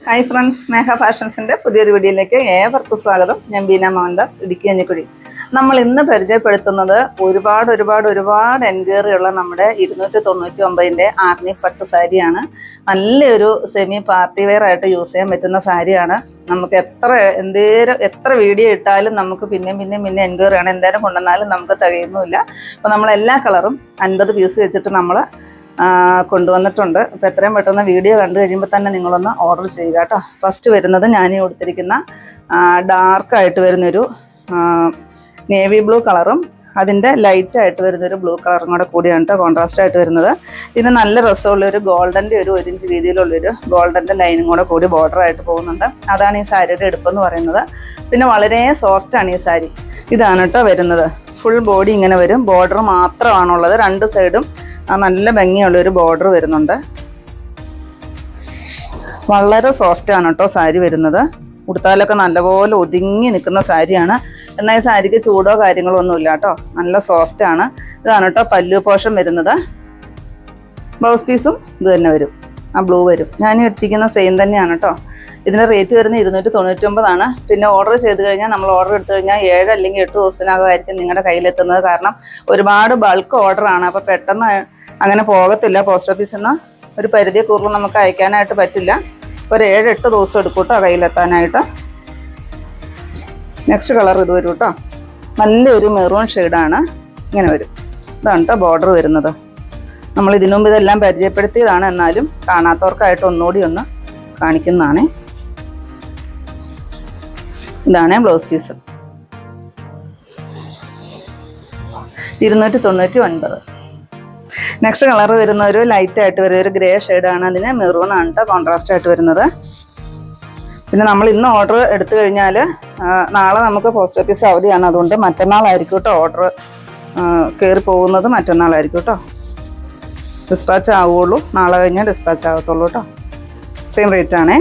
Hi friends, സ്നേഹ ഫാഷൻസിൻ്റെ പുതിയൊരു വീഡിയോയിലേക്ക് ഏവർക്കും സ്വാഗതം. ഞാൻ ബീന മോഹൻദാസ്, ഇടുക്കി കഞ്ഞിക്കുഴി. നമ്മൾ ഇന്ന് പരിചയപ്പെടുത്തുന്നത് ഒരുപാട് എൻക്വയറി ഉള്ള നമ്മുടെ 299 ആർമി പട്ട് സാരിയാണ്. നല്ലൊരു സെമി പാർട്ടി വെയർ ആയിട്ട് യൂസ് ചെയ്യാൻ പറ്റുന്ന സാരിയാണ്. നമുക്ക് എത്ര വീഡിയോ ഇട്ടാലും നമുക്ക് പിന്നെ എൻക്വയറി ആണ്. എന്തായാലും കൊണ്ടുവന്നാലും നമുക്ക് തികയുന്നുമില്ല. അപ്പോൾ നമ്മളെല്ലാ കളറും 50 പീസ് വെച്ചിട്ട് നമ്മൾ കൊണ്ടുവന്നിട്ടുണ്ട്. അപ്പോൾ എത്രയും പെട്ടെന്ന് വീഡിയോ കണ്ടു കഴിയുമ്പോൾ തന്നെ നിങ്ങളൊന്ന് ഓർഡർ ചെയ്യുക കേട്ടോ. ഫസ്റ്റ് വരുന്നത് ഞാൻ കൊടുത്തിരിക്കുന്ന ഡാർക്കായിട്ട് വരുന്നൊരു നേവി ബ്ലൂ കളറും അതിൻ്റെ ലൈറ്റായിട്ട് വരുന്നൊരു ബ്ലൂ കളറും കൂടെ കൂടിയാണ് കേട്ടോ കോൺട്രാസ്റ്റ് ആയിട്ട് വരുന്നത്. ഇതിന് നല്ല രസമുള്ളൊരു ഗോൾഡൻ്റെ ഒരു 1 ഇഞ്ച് വീതിയിലുള്ളൊരു ഗോൾഡൻ്റെ ലൈനും കൂടെ കൂടി ബോർഡറായിട്ട് പോകുന്നുണ്ട്. അതാണ് ഈ സാരിയുടെ എടുപ്പെന്ന് പറയുന്നത്. പിന്നെ വളരെ സോഫ്റ്റാണ് ഈ സാരി. ഇതാണ് കേട്ടോ വരുന്നത്. ഫുൾ ബോഡി ഇങ്ങനെ വരും. ബോർഡർ മാത്രമാണുള്ളത്. 2 സൈഡും നല്ല ഭംഗിയുള്ളൊരു ബോർഡർ വരുന്നുണ്ട്. വളരെ സോഫ്റ്റാണ് കേട്ടോ സാരി വരുന്നത്. ഉടുത്താലൊക്കെ നല്ലപോലെ ഒതുങ്ങി നിൽക്കുന്ന സാരിയാണ്. എന്നാൽ ഈ സാരിക്ക് ചൂടോ കാര്യങ്ങളോ ഒന്നുമില്ല കേട്ടോ. നല്ല സോഫ്റ്റാണ്. ഇതാണ് കേട്ടോ പല്ലു പോർഷൻ വരുന്നത്. ബ്ലൗസ് പീസും ഇത് തന്നെ വരും. ആ ബ്ലൂ വരും. ഞാൻ ഇട്ടിരിക്കുന്ന സെയിം തന്നെയാണ് കേട്ടോ. ഇതിൻ്റെ റേറ്റ് വരുന്നത് 299 പിന്നെ ഓർഡർ ചെയ്ത് കഴിഞ്ഞാൽ, നമ്മൾ ഓർഡർ എടുത്തു കഴിഞ്ഞാൽ 7 അല്ലെങ്കിൽ 8 ദിവസത്തിനകമായിരിക്കും നിങ്ങളുടെ കയ്യിലെത്തുന്നത്. കാരണം ഒരുപാട് ബൾക്ക് ഓർഡറാണ്. അപ്പോൾ പെട്ടെന്ന് അങ്ങനെ പോകത്തില്ല. പോസ്റ്റ് ഓഫീസിൽ നിന്ന് ഒരു പരിധി കൂടുതൽ നമുക്ക് അയക്കാനായിട്ട് പറ്റില്ല. ഒരു 7-8 ദിവസം എടുക്കും കേട്ടോ കയ്യിലെത്താനായിട്ട്. നെക്സ്റ്റ് കളർ ഇത് വരും കേട്ടോ. നല്ലൊരു മെറൂൺ ഷെയ്ഡാണ്. ഇങ്ങനെ വരും. ഇതാണ് കേട്ടോ ബോർഡർ വരുന്നത്. നമ്മൾ ഇതിനു മുമ്പ് ഇതെല്ലാം പരിചയപ്പെടുത്തിയതാണ്. എന്നാലും കാണാത്തവർക്കായിട്ട് ഒന്നുകൂടി ഒന്ന് കാണിക്കുന്നതാണ്. ഇതാണ് ബ്ലൗസ് പീസ്. 299. നെക്സ്റ്റ് കളർ വരുന്ന ഒരു ലൈറ്റായിട്ട് വരുന്ന ഒരു ഗ്രേ ഷെയ്ഡാണ്. അതിന് മെറൂൺ ആണ് കേട്ടോ കോൺട്രാസ്റ്റ് ആയിട്ട് വരുന്നത്. പിന്നെ നമ്മൾ ഇന്ന് ഓർഡർ എടുത്തു കഴിഞ്ഞാൽ നാളെ നമുക്ക് പോസ്റ്റ് ഓഫീസ് അവധിയാണ്. അതുകൊണ്ട് മറ്റന്നാളായിരിക്കും കേട്ടോ ഓർഡർ കയറി പോകുന്നത്. മറ്റന്നാളായിരിക്കും കേട്ടോ ഡിസ്പാച്ച് ആവുകയുള്ളൂ. നാളെ കഴിഞ്ഞാൽ ഡിസ്പാച്ച് ആകത്തുള്ളൂ കേട്ടോ. സെയിം റേറ്റാണേ,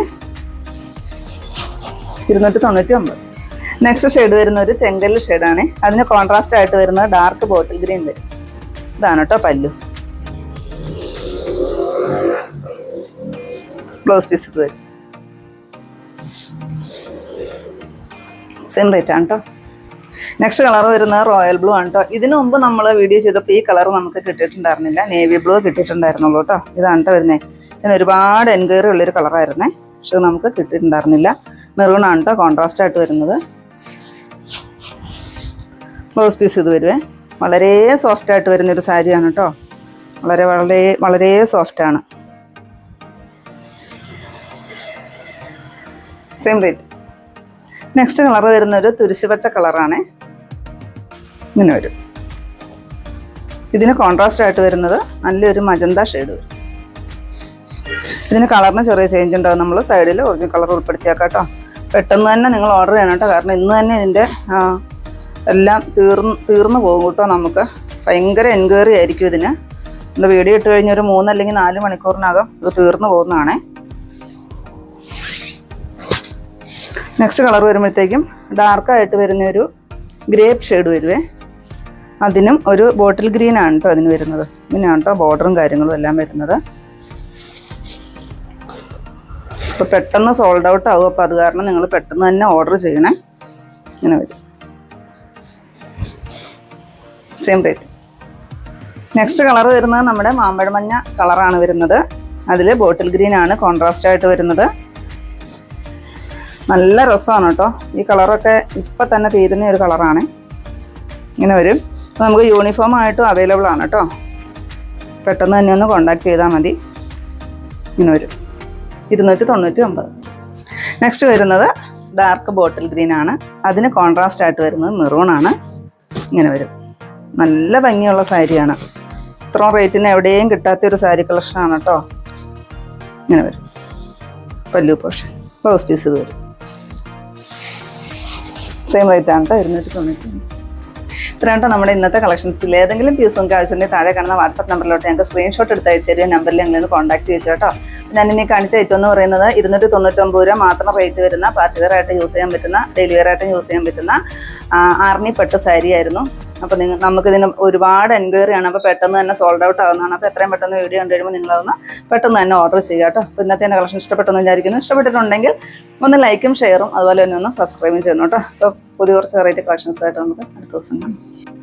299. നെക്സ്റ്റ് ഷെയ്ഡ് വരുന്ന ഒരു ചെങ്കല്ല് ഷെയ്ഡാണ്. അതിന് കോൺട്രാസ്റ്റ് ആയിട്ട് വരുന്നത് ഡാർക്ക് ബോട്ടിൽ ഗ്രീൻ വരും. ഇതാണ് കേട്ടോ പല്ലു. ബ്ലൗസ് പീസ് ഇത് വരും. സെയിം റേറ്റ് ആണ് കേട്ടോ. നെക്സ്റ്റ് കളർ വരുന്നത് റോയൽ ബ്ലൂ ആണ് കേട്ടോ. ഇതിനു മുമ്പ് നമ്മൾ വീഡിയോ ചെയ്തപ്പോൾ ഈ കളർ നമുക്ക് കിട്ടിയിട്ടുണ്ടായിരുന്നില്ല. നേവി ബ്ലൂ കിട്ടിയിട്ടുണ്ടായിരുന്നുള്ളൂ കേട്ടോ. ഇതാണ് കേട്ടോ വരുന്നത്. ഇതിന് ഒരുപാട് എൻക്വയറി ഉള്ളൊരു കളറായിരുന്നേ. പക്ഷെ നമുക്ക് കിട്ടിയിട്ടുണ്ടായിരുന്നില്ല. മെറൂൺ ആണ് കേട്ടോ കോൺട്രാസ്റ്റ് ആയിട്ട് വരുന്നത്. ബ്ലൗസ് പീസ് ഇത് വരുവേ. വളരെ സോഫ്റ്റ് ആയിട്ട് വരുന്നൊരു സാരിയാണ് കേട്ടോ. വളരെ സോഫ്റ്റാണ്. Same rate. നെക്സ്റ്റ് കളർ വരുന്നൊരു തുരിശുപച്ച കളറാണ്. ഇങ്ങനെ വരും. ഇതിന് കോൺട്രാസ്റ്റ് ആയിട്ട് വരുന്നത് നല്ലൊരു മജന്ത ഷെയ്ഡ് വരും. ഇതിന് കളറിന് ചെറിയ ചേഞ്ച് ഉണ്ടാകും. നമ്മൾ സൈഡിൽ ഒറിജിനൽ കളർ ഉൾപ്പെടുത്തിയാക്കാം കേട്ടോ. പെട്ടെന്ന് തന്നെ നിങ്ങൾ ഓർഡർ ചെയ്യണം കേട്ടോ. കാരണം ഇന്ന് തന്നെ ഇതിൻ്റെ എല്ലാം തീർന്നു പോകും കേട്ടോ. നമുക്ക് ഭയങ്കര എൻക്വയറി ആയിരിക്കും ഇതിന്. നമ്മൾ വീഡിയോ ഇട്ട് കഴിഞ്ഞാൽ ഒരു 3 അല്ലെങ്കിൽ 4 മണിക്കൂറിനകം ഇത് തീർന്നു പോകുന്നതാണേ. നെക്സ്റ്റ് കളർ വരുമ്പോഴത്തേക്കും ഡാർക്കായിട്ട് വരുന്നൊരു ഗ്രേപ്പ് ഷെയ്ഡ് വരുവേ. അതിനും ഒരു ബോട്ടിൽ ഗ്രീൻ ആണ് കേട്ടോ അതിന് വരുന്നത്. ഇങ്ങനെയാണ് കേട്ടോ ബോർഡറും കാര്യങ്ങളും എല്ലാം വരുന്നത്. അപ്പോൾ പെട്ടെന്ന് സോൾഡ് ഔട്ട് ആകും. അപ്പോൾ അത് കാരണം നിങ്ങൾ പെട്ടെന്ന് തന്നെ ഓർഡർ ചെയ്യണേ. ഇങ്ങനെ വരും. Same rate. നെക്സ്റ്റ് കളർ വരുന്നത് നമ്മുടെ മാമ്പഴ മഞ്ഞ കളറാണ് വരുന്നത്. അതിൽ ബോട്ടിൽ ഗ്രീൻ ആണ് കോൺട്രാസ്റ്റ് ആയിട്ട് വരുന്നത്. നല്ല രസമാണ് കേട്ടോ. ഈ കളറൊക്കെ ഇപ്പം തന്നെ തീരുന്ന ഒരു കളറാണ്. ഇങ്ങനെ വരും. അപ്പോൾ നമുക്ക് യൂണിഫോം ആയിട്ടും അവൈലബിൾ ആണ് കേട്ടോ. പെട്ടെന്ന് തന്നെ ഒന്ന് കോൺടാക്ട് ചെയ്താൽ മതി. ഇങ്ങനെ വരും. 299. നെക്സ്റ്റ് വരുന്നത് ഡാർക്ക് ബോട്ടിൽ ഗ്രീൻ ആണ്. അതിന് കോൺട്രാസ്റ്റ് ആയിട്ട് വരുന്നത് മെറൂൺ ആണ്. ഇങ്ങനെ വരും. നല്ല ഭംഗിയുള്ള സാരിയാണ്. ഇത്രയും റേറ്റിന് എവിടെയും കിട്ടാത്തൊരു സാരി കളക്ഷനാണ് കേട്ടോ. ഇങ്ങനെ വരും. പല്ലു പോർഷൻ. ബ്ലൗസ് പീസ് ഇത് വരും. സെയിം റേറ്റ് ആണ് കേട്ടോ, 299. ഇത്രയും കേട്ടോ നമ്മുടെ ഇന്നത്തെ കളക്ഷൻസിൽ. ഏതെങ്കിലും പീസ് നിങ്ങൾക്ക് ആവശ്യമുണ്ടെങ്കിൽ താഴെ കാണുന്ന വാട്സാപ്പ് നമ്പറിലോട്ട് ഞങ്ങൾക്ക് സ്ക്രീൻഷോട്ട് എടുത്ത് അയച്ചു തരുക. നമ്പറിൽ ഞങ്ങളൊന്ന് കോൺടാക്ട് ചെയ്തു കേട്ടോ. ഞാനിനി കാണിച്ച ഐറ്റം എന്ന് പറയുന്നത് 299 രൂപ മാത്രം റേറ്റ് വരുന്ന പാർട്ടി വെയർ ആയിട്ട് യൂസ് ചെയ്യാൻ പറ്റുന്ന, ഡെയിലി വെയർ ആയിട്ട് യൂസ് ചെയ്യാൻ പറ്റുന്ന ആർണി പട്ട് സാരി ആയിരുന്നു. അപ്പോൾ നമുക്കിതിന് ഒരുപാട് എൻക്വയറി ആണ്. അപ്പോൾ പെട്ടെന്ന് തന്നെ സോൾഡ് ഔട്ട് ആകുന്നതാണ്. അപ്പോൾ എത്രയും പെട്ടെന്ന് വീഡിയോ കണ്ടു കഴിയുമ്പോൾ നിങ്ങളതൊന്ന് പെട്ടെന്ന് തന്നെ ഓർഡർ ചെയ്യുക കേട്ടോ. അപ്പോൾ ഇന്നത്തെ എൻ്റെ കളക്ഷൻ ഇഷ്ടപ്പെട്ടെന്ന് വിചാരിക്കുന്നു. ഇഷ്ടപ്പെട്ടിട്ടുണ്ടെങ്കിൽ ഒന്ന് ലൈക്കും ഷെയറും അതുപോലെ തന്നെ ഒന്ന് സബ്സ്ക്രൈബും ചെയ്യുന്നു കേട്ടോ. അപ്പോൾ പുതിയ കുറച്ച് വെറൈറ്റി കളക്ഷൻസ് ആയിട്ട് നമുക്ക് അടുത്ത ദിവസം കാണാം.